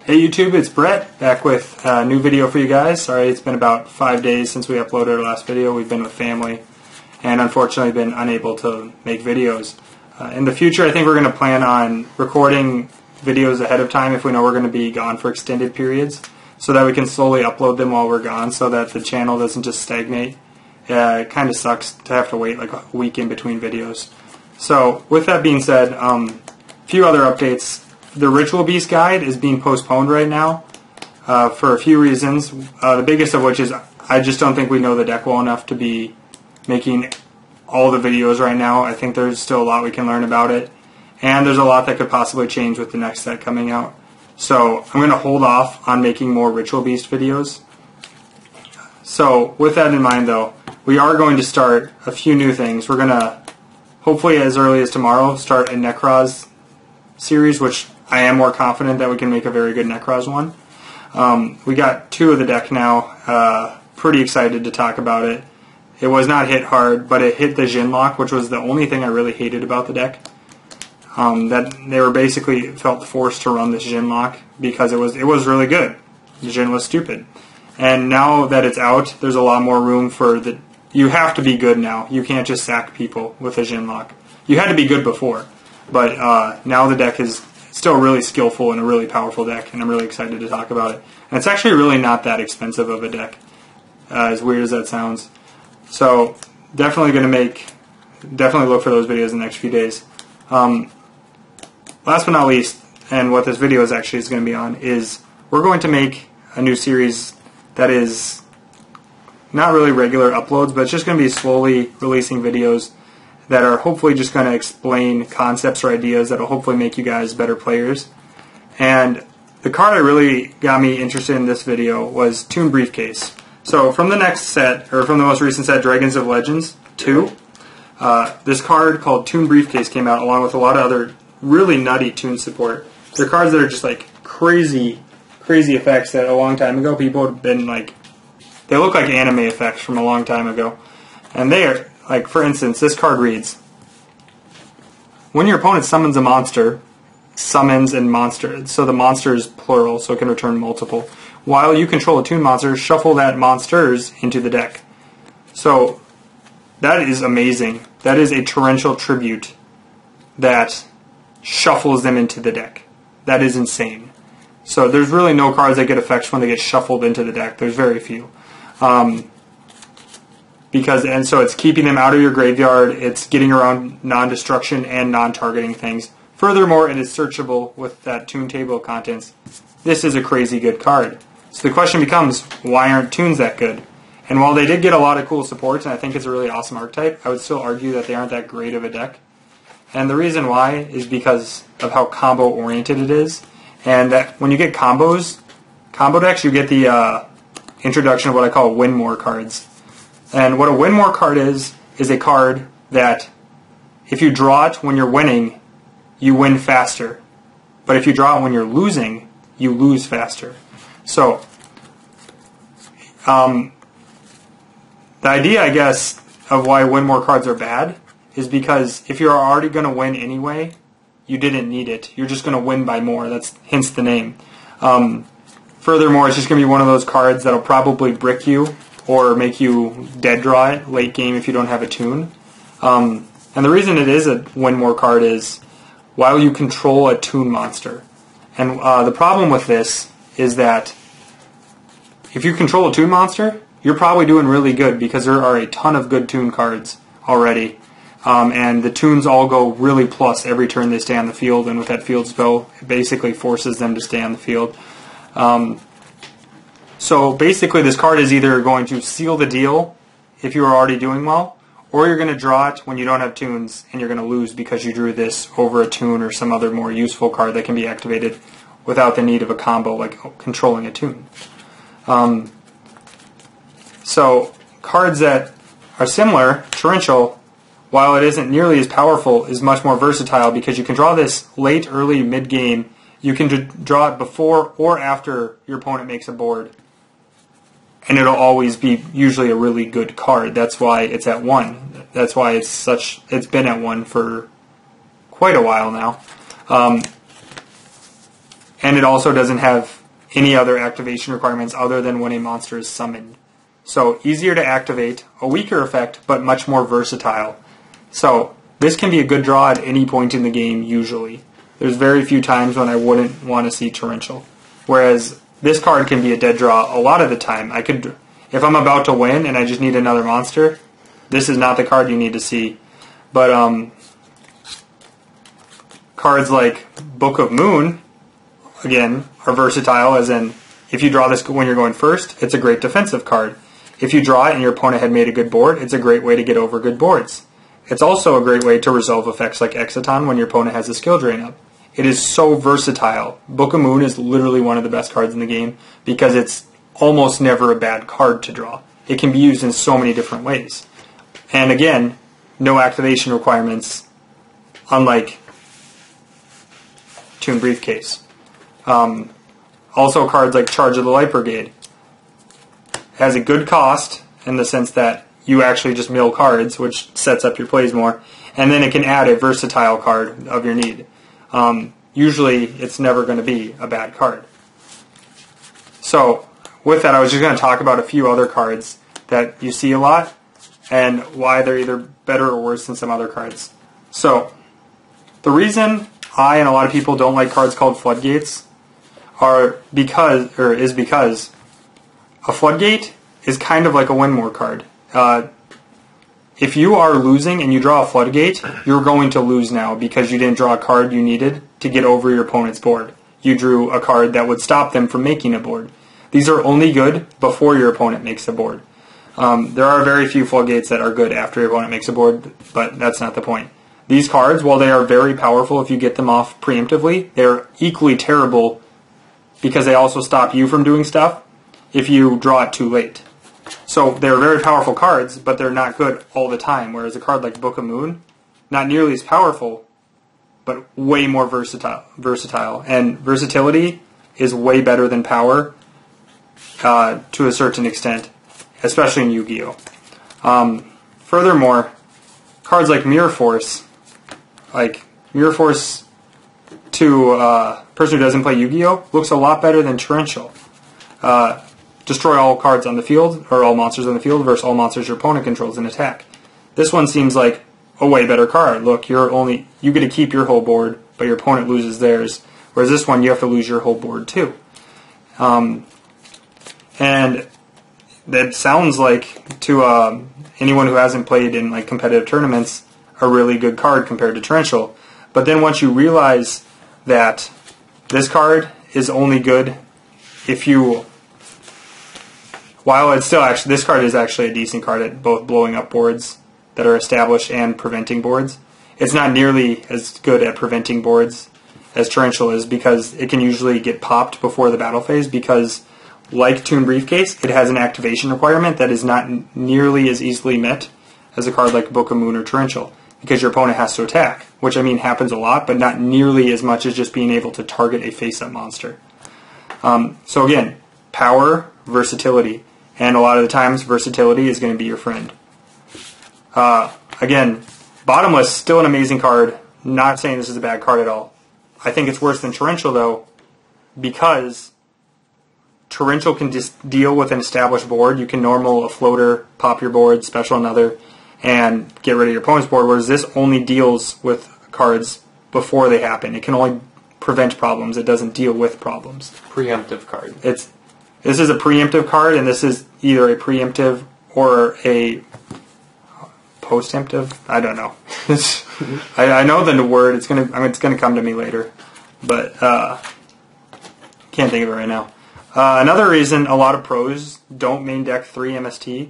Hey YouTube, it's Brett, back with a new video for you guys. Sorry, it's been about 5 days since we uploaded our last video. We've been with family and unfortunately been unable to make videos. In the future, I think we're going to plan on recording videos ahead of time if we know we're going to be gone for extended periods, so that we can slowly upload them while we're gone so that the channel doesn't just stagnate. It kind of sucks to have to wait like a week in between videos. So with that being said, a few other updates. The Ritual Beast guide is being postponed right now for a few reasons. The biggest of which is I just don't think we know the deck well enough to be making all the videos right now. I think there's still a lot we can learn about it, and there's a lot that could possibly change with the next set coming out. So I'm going to hold off on making more Ritual Beast videos. So with that in mind though, we are going to start a few new things. We're going to, hopefully as early as tomorrow, start a Necroz series, which I am more confident that we can make a very good Necroz one. We got two of the deck now. Pretty excited to talk about it. It was not hit hard, but it hit the Jin lock, which was the only thing I really hated about the deck. That they were basically felt forced to run this Jin lock because it was really good. The Jin was stupid. And now that it's out, there's a lot more room for the... You have to be good now. You can't just sack people with a Jin lock. You had to be good before, but now the deck is still really skillful and a really powerful deck, and I'm really excited to talk about it. And it's actually really not that expensive of a deck, as weird as that sounds. So definitely look for those videos in the next few days. Last but not least, and what this video is actually going to be on, is we're going to make a new series that is not really regular uploads, but it's just going to be slowly releasing videos that are hopefully just going to explain concepts or ideas that will hopefully make you guys better players. And the card that really got me interested in this video was Toon Briefcase. So from the next set, or from the most recent set, Dragons of Legends 2, this card called Toon Briefcase came out along with a lot of other really nutty Toon support. They're cards that are just like crazy effects that a long time ago people had been like, they look like anime effects from a long time ago. And they are, like, for instance, this card reads, when your opponent summons a monster, summons and monster, so the monster is plural, so it can return multiple. While you control a Toon monster, shuffle that monsters into the deck. So that is amazing. That is a torrential tribute that shuffles them into the deck. That is insane. So there's really no cards that get effects when they get shuffled into the deck. There's very few. So it's keeping them out of your graveyard, it's getting around non-destruction and non-targeting things. Furthermore, it is searchable with that Toon table of contents. This is a crazy good card. So the question becomes, why aren't Toons that good? And while they did get a lot of cool supports, and I think it's a really awesome archetype, I would still argue that they aren't that great of a deck. And the reason why is because of how combo-oriented it is. And that when you get combos, combo decks, you get the introduction of what I call win more cards. And what a win more card is a card that if you draw it when you're winning, you win faster. But if you draw it when you're losing, you lose faster. So, the idea, I guess, of why win more cards are bad is because if you're already going to win anyway, you didn't need it. You're just going to win by more. That's hence the name. Furthermore, it's just going to be one of those cards that'll probably brick you or make you dead draw it late game if you don't have a Toon. And the reason it is a win more card is while you control a Toon monster. And the problem with this is that if you control a Toon monster, you're probably doing really good because there are a ton of good Toon cards already. And the Toons all go really plus every turn they stay on the field, and with that field spell, it basically forces them to stay on the field. So basically this card is either going to seal the deal if you are already doing well, or you're going to draw it when you don't have Toons and you're going to lose because you drew this over a Toon or some other more useful card that can be activated without the need of a combo like controlling a Toon. So cards that are similar, torrential, while it isn't nearly as powerful, is much more versatile because you can draw this late, early, mid-game. You can draw it before or after your opponent makes a board. And it'll always be usually a really good card. That's why it's at 1. That's why it's been at 1 for quite a while now. And it also doesn't have any other activation requirements other than when a monster is summoned. So easier to activate, a weaker effect, but much more versatile. So this can be a good draw at any point in the game usually. There's very few times when I wouldn't want to see Torrential. Whereas this card can be a dead draw a lot of the time. If I'm about to win and I just need another monster, this is not the card you need to see. But cards like Book of Moon, again, are versatile, as in if you draw this when you're going first, it's a great defensive card. If you draw it and your opponent had made a good board, it's a great way to get over good boards. It's also a great way to resolve effects like Exciton when your opponent has a skill drain up. It is so versatile. Book of Moon is literally one of the best cards in the game because it's almost never a bad card to draw. It can be used in so many different ways. And again, no activation requirements, unlike Toon Briefcase. Also cards like Charge of the Light Brigade has a good cost in the sense that you actually just mill cards, which sets up your plays more, and then it can add a versatile card of your need. Usually it's never going to be a bad card. So with that, I was just going to talk about a few other cards that you see a lot and why they're either better or worse than some other cards. So the reason I and a lot of people don't like cards called Floodgates is because a Floodgate is kind of like a win more card. If you are losing and you draw a Floodgate, you're going to lose now because you didn't draw a card you needed to get over your opponent's board. You drew a card that would stop them from making a board. These are only good before your opponent makes a board. There are very few Floodgates that are good after your opponent makes a board, but that's not the point. These cards, while they are very powerful if you get them off preemptively, they're equally terrible because they also stop you from doing stuff if you draw it too late. So they're very powerful cards, but they're not good all the time, whereas a card like Book of Moon, not nearly as powerful, but way more versatile. And versatility is way better than power to a certain extent, especially in Yu-Gi-Oh! Furthermore, cards like Mirror Force to a person who doesn't play Yu-Gi-Oh! Looks a lot better than Torrential. Destroy all cards on the field, or all monsters on the field, versus all monsters your opponent controls in attack. This one seems like a way better card. Look, you get to keep your whole board, but your opponent loses theirs. Whereas this one, you have to lose your whole board too. And that sounds like, to anyone who hasn't played in like competitive tournaments, a really good card compared to Torrential. But then once you realize that this card is only good if you... While it's still actually, this card is actually a decent card at both blowing up boards that are established and preventing boards. It's not nearly as good at preventing boards as Torrential is because it can usually get popped before the battle phase because, like Toon Briefcase, it has an activation requirement that is not nearly as easily met as a card like Book of Moon or Torrential because your opponent has to attack, which I mean happens a lot, but not nearly as much as just being able to target a face-up monster. So again, power, versatility. And a lot of the times, versatility is going to be your friend. Again, Bottomless, still an amazing card. Not saying this is a bad card at all. I think it's worse than Torrential, though, because Torrential can just deal with an established board. You can normal a floater, pop your board, special another, and get rid of your opponent's board, whereas this only deals with cards before they happen. It can only prevent problems. It doesn't deal with problems. Preemptive card. This is a preemptive card, and this is either a preemptive or a post-emptive. I don't know. I know the word. It's gonna come to me later, but can't think of it right now. Another reason a lot of pros don't main deck 3 MST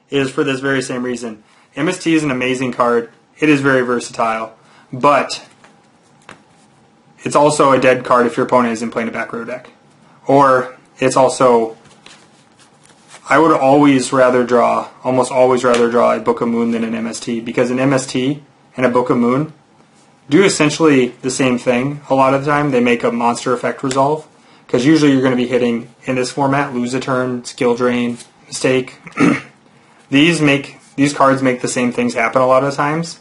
is for this very same reason. MST is an amazing card. It is very versatile, but it's also a dead card if your opponent isn't playing a back row deck, or it's also, I would almost always rather draw a Book of Moon than an MST, because an MST and a Book of Moon do essentially the same thing a lot of the time. They make a monster effect resolve, because usually you're going to be hitting, in this format, lose a turn, skill drain, mistake. These cards make the same things happen a lot of times,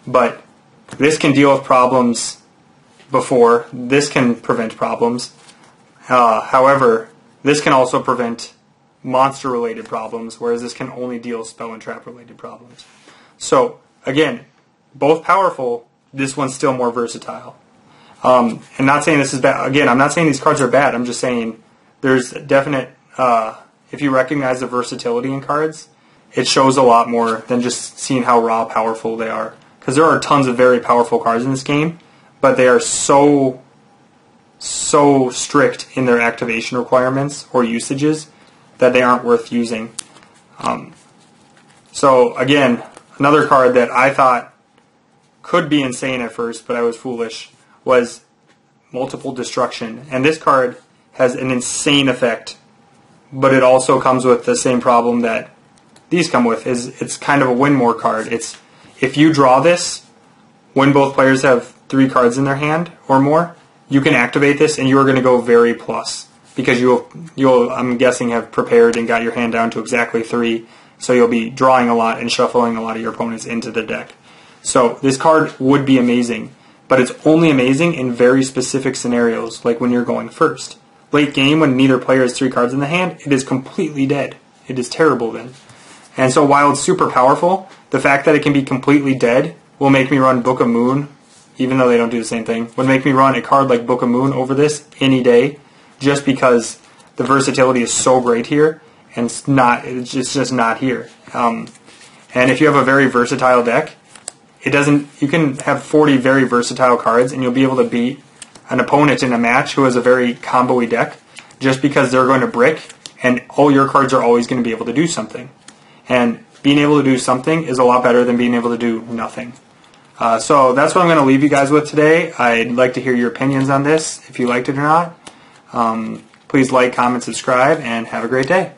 but this can deal with problems before. This can prevent problems. However, this can also prevent monster-related problems, whereas this can only deal spell and trap-related problems. So, again, both powerful, this one's still more versatile. And not saying this is bad. Again, I'm not saying these cards are bad. I'm just saying there's definite, if you recognize the versatility in cards, it shows a lot more than just seeing how raw powerful they are. Because there are tons of very powerful cards in this game, but they are so strict in their activation requirements or usages that they aren't worth using. So again, another card that I thought could be insane at first, but I was foolish, was Multiple Destruction. And this card has an insane effect, but it also comes with the same problem that these come with. Is it's kind of a win more card. It's if you draw this when both players have 3 cards in their hand or more, you can activate this and you are going to go very plus, because you'll I'm guessing have prepared and got your hand down to exactly 3, so you'll be drawing a lot and shuffling a lot of your opponents into the deck. So this card would be amazing, but it's only amazing in very specific scenarios, like when you're going first. Late game, when neither player has 3 cards in the hand, it is completely dead. It is terrible then. And so while it's super powerful, the fact that it can be completely dead will make me run Book of Moon, even though they don't do the same thing, would make me run a card like Book of Moon over this any day, just because the versatility is so great here, and it's just not here. And if you have a very versatile deck, you can have 40 very versatile cards, and you'll be able to beat an opponent in a match who has a very combo-y deck, just because they're going to brick, and all your cards are always going to be able to do something. And being able to do something is a lot better than being able to do nothing. So that's what I'm going to leave you guys with today. I'd like to hear your opinions on this, if you liked it or not. Please like, comment, subscribe, and have a great day.